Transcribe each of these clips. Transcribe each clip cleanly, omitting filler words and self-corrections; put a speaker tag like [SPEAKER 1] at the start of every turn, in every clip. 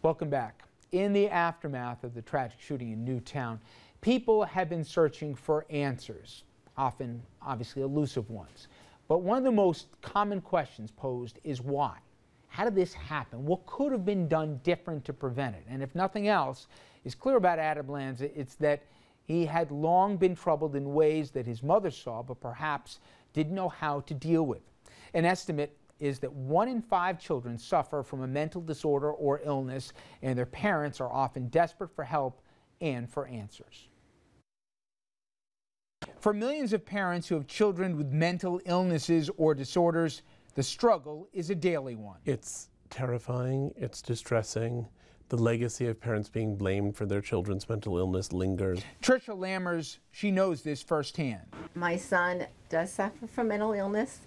[SPEAKER 1] Welcome back. In the aftermath of the tragic shooting in Newtown, people have been searching for answers, often obviously elusive ones. But one of the most common questions posed is why? How did this happen? What could have been done different to prevent it? And if nothing else is clear about Adam Lanza, it's that he had long been troubled in ways that his mother saw, but perhaps didn't know how to deal with. An estimate is that 1 in 5 children suffer from a mental disorder or illness, and their parents are often desperate for help and for answers. For millions of parents who have children with mental illnesses or disorders, the struggle is a daily one.
[SPEAKER 2] It's terrifying, it's distressing. The legacy of parents being blamed for their children's mental illness lingers.
[SPEAKER 1] Tricia Lammers, she knows this firsthand.
[SPEAKER 3] My son does suffer from mental illness.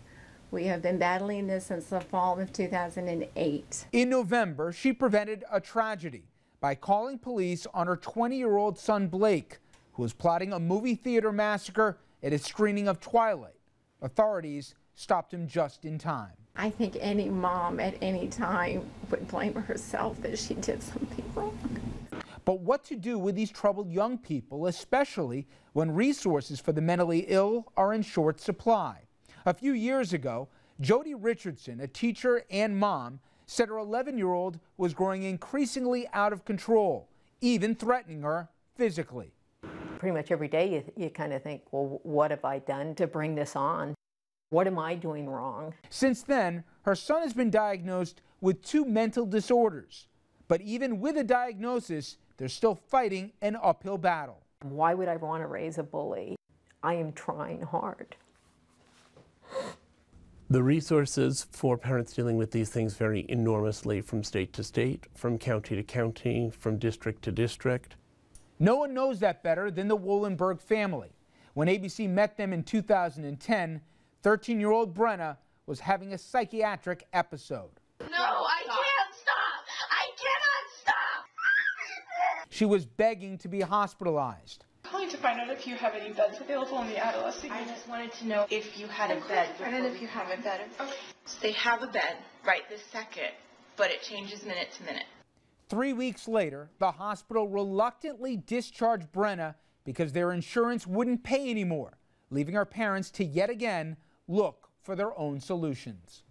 [SPEAKER 3] We have been battling this since the fall of 2008.
[SPEAKER 1] In November, she prevented a tragedy by calling police on her 20-year-old son Blake, who was plotting a movie theater massacre at a screening of Twilight. Authorities stopped him just in time.
[SPEAKER 3] I think any mom at any time would blame herself that she did something wrong.
[SPEAKER 1] But what to do with these troubled young people, especially when resources for the mentally ill are in short supply? A few years ago, Jody Richardson, a teacher and mom, said her 11-year-old was growing increasingly out of control, even threatening her physically.
[SPEAKER 4] Pretty much every day you kind of think, well, what have I done to bring this on? What am I doing wrong?
[SPEAKER 1] Since then, her son has been diagnosed with 2 mental disorders. But even with a diagnosis, they're still fighting an uphill battle.
[SPEAKER 4] Why would I want to raise a bully? I am trying hard.
[SPEAKER 2] The resources for parents dealing with these things vary enormously from state to state, from county to county, from district to district.
[SPEAKER 1] No one knows that better than the Wollenberg family. When ABC met them in 2010, 13-year-old Brenna was having a psychiatric episode.
[SPEAKER 5] No, I can't stop! I cannot stop!
[SPEAKER 1] She was begging to be hospitalized.
[SPEAKER 6] I'm calling to find out if you have any beds available in the adolescent unit.
[SPEAKER 5] I just wanted to know if you had a bed.
[SPEAKER 6] Find out if you have a bed.
[SPEAKER 5] Okay. So they have a bed right this second, but it changes minute to minute.
[SPEAKER 1] 3 weeks later, the hospital reluctantly discharged Brenna because their insurance wouldn't pay anymore, leaving her parents to yet again look for their own solutions.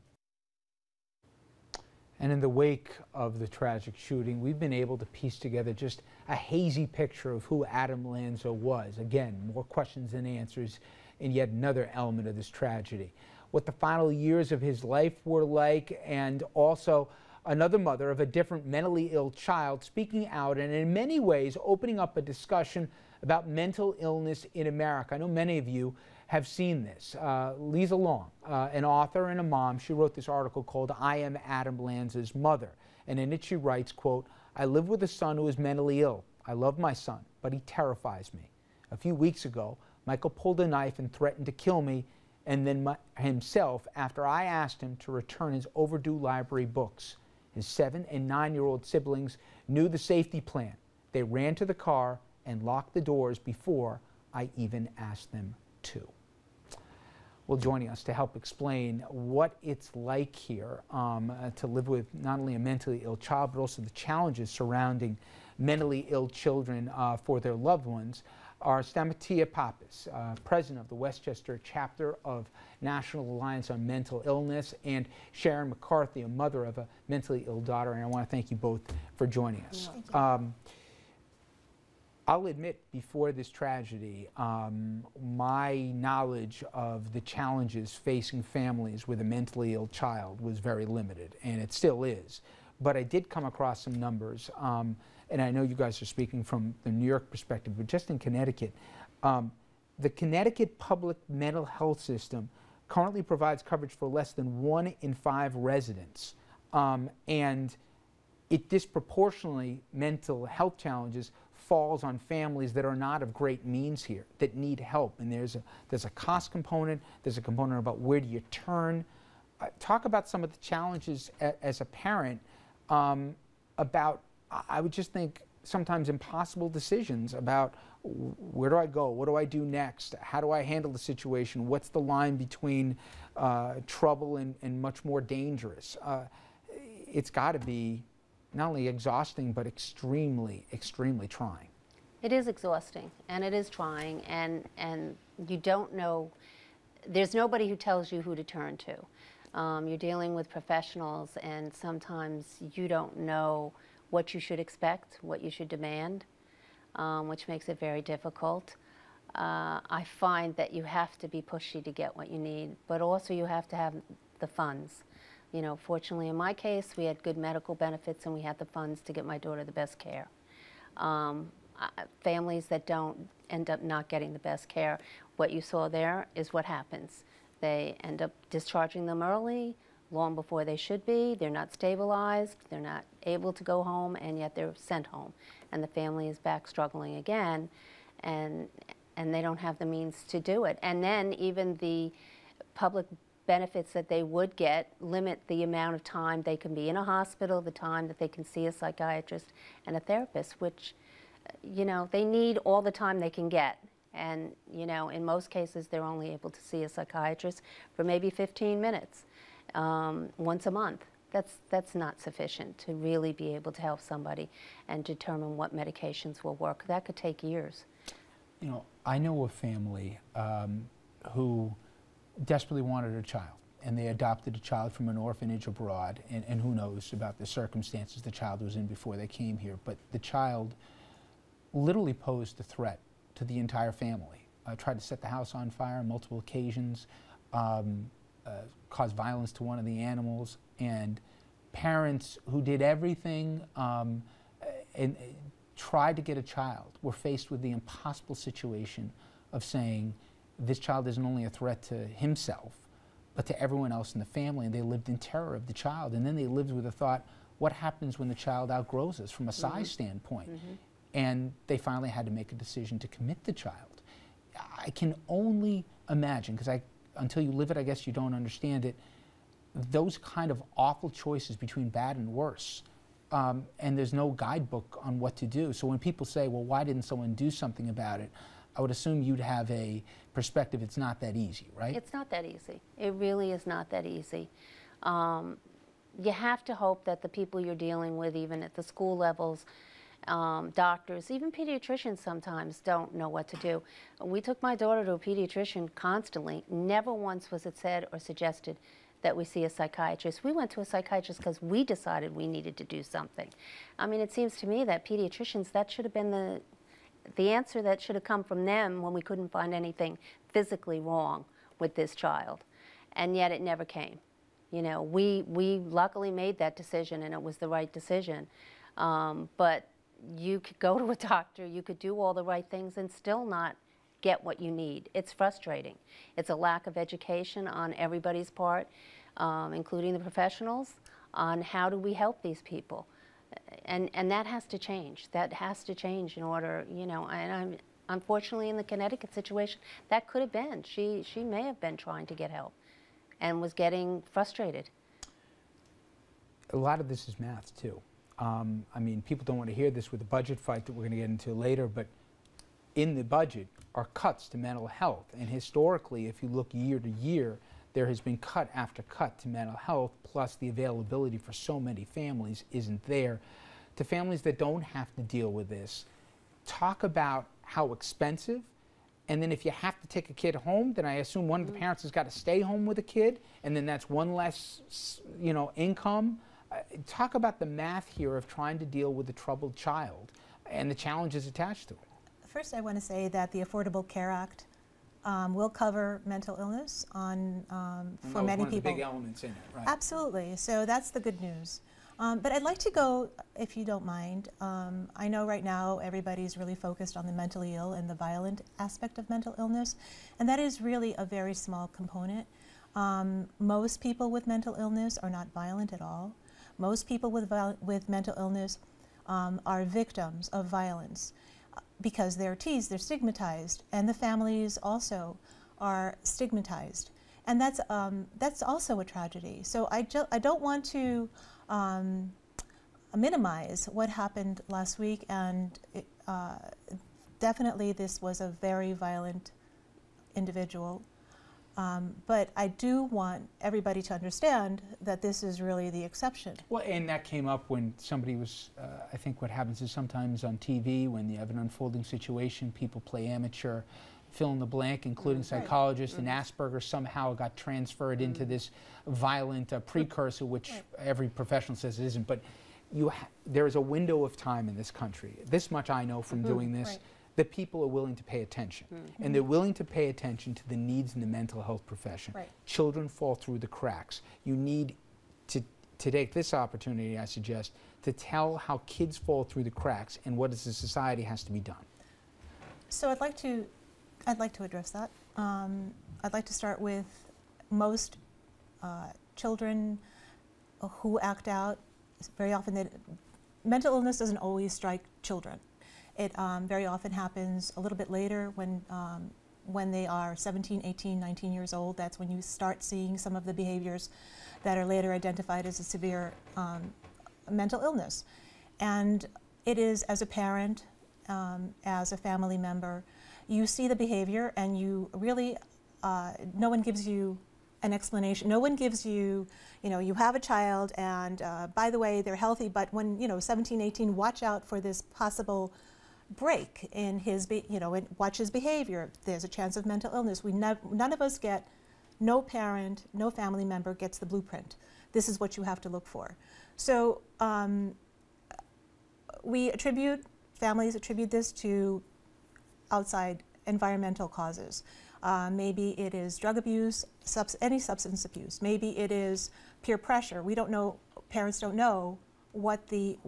[SPEAKER 1] And in the wake of the tragic shooting, we've been able to piece together just a hazy picture of who Adam Lanza was. Again, more questions than answers in yet another element of this tragedy. What the final years of his life were like, and also another mother of a different mentally ill child speaking out and in many ways opening up a discussion about mental illness in America. I know many of you have seen this. Lisa Long, an author and a mom, she wrote this article called I Am Adam Lanza's Mother. And in it she writes, quote, I live with a son who is mentally ill. I love my son, but he terrifies me. A few weeks ago, Michael pulled a knife and threatened to kill me and then himself after I asked him to return his overdue library books. His 7- and 9-year-old siblings knew the safety plan. They ran to the car and locked the doors before I even asked them to. Well, joining us to help explain what it's like here to live with not only a mentally ill child, but also the challenges surrounding mentally ill children for their loved ones are Stamatia Pappas, president of the Westchester chapter of National Alliance on Mental Illness, and Sharon McCarthy, a mother of a mentally ill daughter. And I want to thank you both for joining us. I'll admit, before this tragedy, my knowledge of the challenges facing families with a mentally ill child was very limited, and it still is. But I did come across some numbers, and I know you guys are speaking from the New York perspective, but just in Connecticut, the Connecticut public mental health system currently provides coverage for less than 1 in 5 residents, and it disproportionately, mental health challenges falls on families that are not of great means here, that need help. And there's a cost component, there's a component about where do you turn. Talk about some of the challenges as a parent about, I would just think, sometimes impossible decisions about where do I go, what do I do next, how do I handle the situation, what's the line between trouble and much more dangerous. It's got to be not only exhausting, but extremely, extremely trying.
[SPEAKER 7] It is exhausting, and it is trying, and you don't know, there's nobody who tells you who to turn to. You're dealing with professionals, and sometimes you don't know what you should expect, what you should demand, which makes it very difficult. I find that you have to be pushy to get what you need, but also you have to have the funds. You know, fortunately in my case, we had good medical benefits and we had the funds to get my daughter the best care. Families that don't end up not getting the best care, what you saw there is what happens. They end up discharging them early, long before they should be. They're not stabilized, they're not able to go home, and yet they're sent home. And the family is back struggling again, and they don't have the means to do it. And then even the public benefits that they would get limit the amount of time they can be in a hospital, the time that they can see a psychiatrist and a therapist, which, you know, they need all the time they can get. And, you know, in most cases, they're only able to see a psychiatrist for maybe 15 minutes once a month. That's not sufficient to really be able to help somebody and determine what medications will work. That could take years.
[SPEAKER 1] You know, I know a family who desperately wanted a child, and they adopted a child from an orphanage abroad, and who knows about the circumstances the child was in before they came here, but the child literally posed a threat to the entire family. Tried to set the house on fire on multiple occasions, caused violence to one of the animals, and parents who did everything and tried to get a child were faced with the impossible situation of saying this child isn't only a threat to himself, but to everyone else in the family, and they lived in terror of the child. And then they lived with the thought, what happens when the child outgrows us from a size standpoint? And they finally had to make a decision to commit the child. I can only imagine, because until you live it, I guess you don't understand it, those kind of awful choices between bad and worse. And there's no guidebook on what to do. So when people say, well, why didn't someone do something about it? I would assume you'd have a perspective, it's not that easy, right?
[SPEAKER 7] It's not that easy. It really is not that easy. You have to hope that the people you're dealing with, even at the school levels, doctors, even pediatricians sometimes don't know what to do. We took my daughter to a pediatrician constantly. Never once was it said or suggested that we see a psychiatrist. We went to a psychiatrist because we decided we needed to do something. I mean, it seems to me that pediatricians, that should have been the answer that should have come from them when we couldn't find anything physically wrong with this child. And yet it never came. You know, we luckily made that decision, and it was the right decision. But you could go to a doctor, you could do all the right things and still not get what you need. It's frustrating. It's a lack of education on everybody's part, including the professionals, on how do we help these people. And that has to change. That has to change in order, you know, and unfortunately in the Connecticut situation, that could have been. She may have been trying to get help and was getting frustrated.
[SPEAKER 1] A lot of this is math too. I mean, people don't want to hear this with the budget fight that we're going to get into later, but in the budget are cuts to mental health. And historically, if you look year to year, there has been cut after cut to mental health, plus the availability for so many families isn't there. To families that don't have to deal with this, talk about how expensive, and then if you have to take a kid home, then I assume one of the parents has got to stay home with a kid, and then that's one less, you know, income. Talk about the math here of trying to deal with a troubled child and the challenges attached to it.
[SPEAKER 8] First, I want to say that the Affordable Care Act will cover mental illness for many people. One of the
[SPEAKER 1] big elements in it, right?
[SPEAKER 8] Absolutely. So that's the good news. But I'd like to go, if you don't mind. I know right now everybody's really focused on the mentally ill and the violent aspect of mental illness, and that is really a very small component. Most people with mental illness are not violent at all. Most people with mental illness are victims of violence because they're teased, they're stigmatized, and the families also are stigmatized. And that's also a tragedy. So I don't want to minimize what happened last week, and definitely this was a very violent individual. But I do want everybody to understand that this is really the exception.
[SPEAKER 1] Well, and that came up when somebody was, I think what happens is sometimes on TV, when you have an unfolding situation, people play amateur, fill in the blank, including psychologists, and Asperger's somehow got transferred into this violent precursor, which every professional says it isn't. But there is a window of time in this country. This much I know from doing this. That people are willing to pay attention. And they're willing to pay attention to the needs in the mental health profession. Children fall through the cracks. You need to take this opportunity, I suggest, to tell how kids fall through the cracks and what as a society has to be done.
[SPEAKER 8] So I'd like to address that. I'd like to start with most children who act out. Very often, mental illness doesn't always strike children. It very often happens a little bit later when they are 17, 18, 19 years old. That's when you start seeing some of the behaviors that are later identified as a severe mental illness. And it is, as a parent, as a family member, you see the behavior and you really, no one gives you an explanation. No one gives you, you have a child and by the way, they're healthy, but when, 17, 18, watch out for this possible break in his, watch his behavior. There's a chance of mental illness. None of us get, no parent, no family member gets the blueprint. This is what you have to look for. So families attribute this to outside environmental causes. Maybe it is drug abuse, any substance abuse. Maybe it is peer pressure. We don't know, parents don't know what the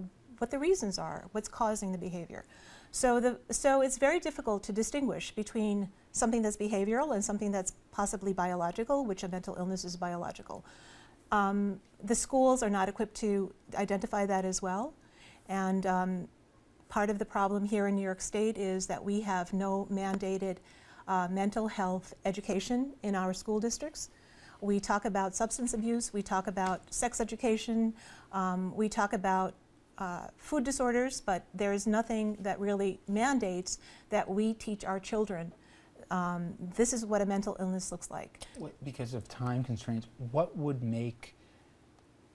[SPEAKER 8] reasons are, what's causing the behavior. So it's very difficult to distinguish between something that's behavioral and something that's possibly biological, which a mental illness is biological. The schools are not equipped to identify that as well. And part of the problem here in New York State is that we have no mandated mental health education in our school districts. We talk about substance abuse, we talk about sex education, we talk about food disorders, but there is nothing that really mandates that we teach our children. This is what a mental illness looks like.
[SPEAKER 1] Because of time constraints, what would make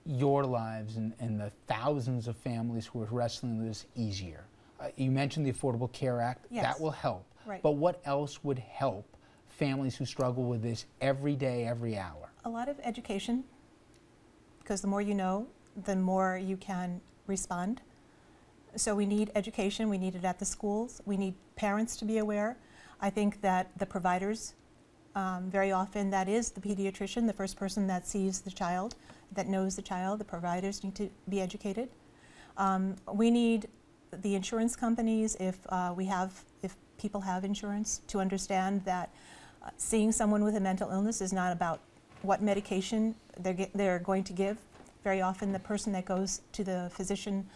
[SPEAKER 1] your lives and the thousands of families who are wrestling with this easier? You mentioned the Affordable Care Act.
[SPEAKER 8] Yes.
[SPEAKER 1] That will help.
[SPEAKER 8] Right.
[SPEAKER 1] But what else would help families who struggle with this every day, every hour?
[SPEAKER 8] A lot of education, because the more you know, the more you can respond. So we need education, we need it at the schools, we need parents to be aware. I think that the providers, very often that is the pediatrician, the first person that sees the child, that knows the child. The providers need to be educated. We need the insurance companies, if people have insurance, to understand that seeing someone with a mental illness is not about what medication they're going to give. Very often the person that goes to the physician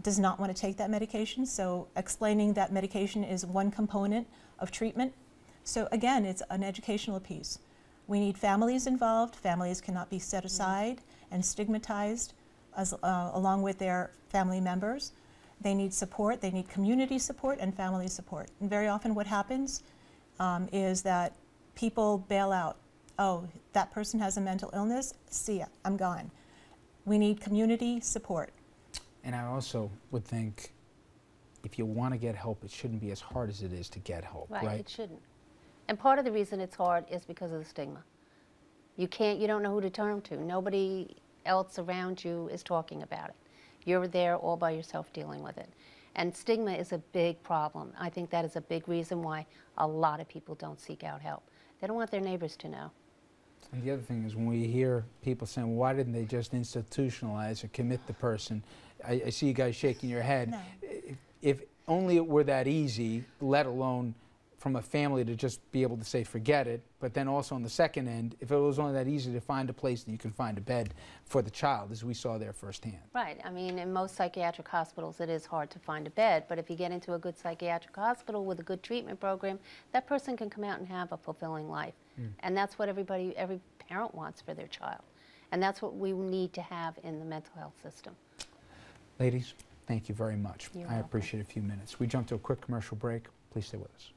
[SPEAKER 8] does not want to take that medication, so explaining that medication is one component of treatment. So again, it's an educational piece. We need families involved. Families cannot be set aside and stigmatized along with their family members. They need support, they need community support and family support. And very often what happens is that people bail out. Oh, that person has a mental illness, see ya, I'm gone. We need community support.
[SPEAKER 1] And I also would think if you want to get help, it shouldn't be as hard as it is to get help, right?
[SPEAKER 7] It shouldn't. And part of the reason it's hard is because of the stigma. You don't know who to turn to. Nobody else around you is talking about it. You're there all by yourself dealing with it. And stigma is a big problem. I think that is a big reason why a lot of people don't seek out help. They don't want their neighbors to know.
[SPEAKER 1] And the other thing is when we hear people saying, well, why didn't they just institutionalize or commit the person? I see you guys shaking your head.
[SPEAKER 8] No.
[SPEAKER 1] If only it were that easy, let alone from a family to just be able to say forget it, but then also on the second end, if it was only that easy to find a place that you can find a bed for the child, as we saw there firsthand.
[SPEAKER 7] Right. I mean, in most psychiatric hospitals, it is hard to find a bed, but if you get into a good psychiatric hospital with a good treatment program, that person can come out and have a fulfilling life. And that's what every parent wants for their child. And that's what we need to have in the mental health system.
[SPEAKER 1] Ladies, thank you very much.
[SPEAKER 7] You're
[SPEAKER 1] I
[SPEAKER 7] welcome.
[SPEAKER 1] appreciate a few minutes. We jump to a quick commercial break. Please stay with us.